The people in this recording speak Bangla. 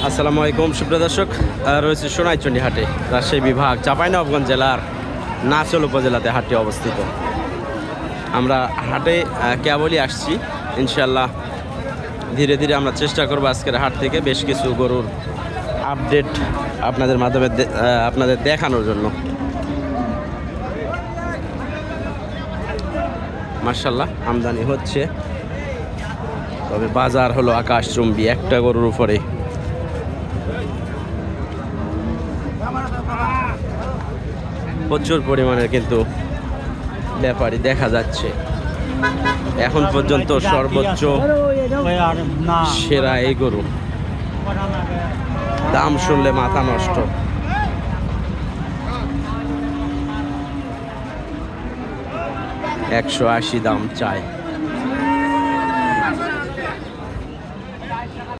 আসসালামু আলাইকুম সুপ্রিয় দর্শক, রয়েছে সোনাইচন্ডী হাটে, রাজশাহী বিভাগ, চাঁপাইনবাবগঞ্জ জেলার নাচল উপজেলাতে হাটটি অবস্থিত। আমরা হাটে কেবলই আসছি, ইনশাল্লাহ ধীরে ধীরে আমরা চেষ্টা করব আজকের হাট থেকে বেশ কিছু গরুর আপডেট আপনাদের মাধ্যমে আপনাদের দেখানোর জন্য। মার্শাল্লাহ আমদানি হচ্ছে, তবে বাজার হলো আকাশচুম্বী, একটা গরুর উপরে প্রচুর পরিমাণের কিন্তু ব্যাপারী দেখা যাচ্ছে। এখন পর্যন্ত সর্বোচ্চ সেরা এই গরু, দাম শুনলে মাথা নষ্ট। $180 দাম চায়।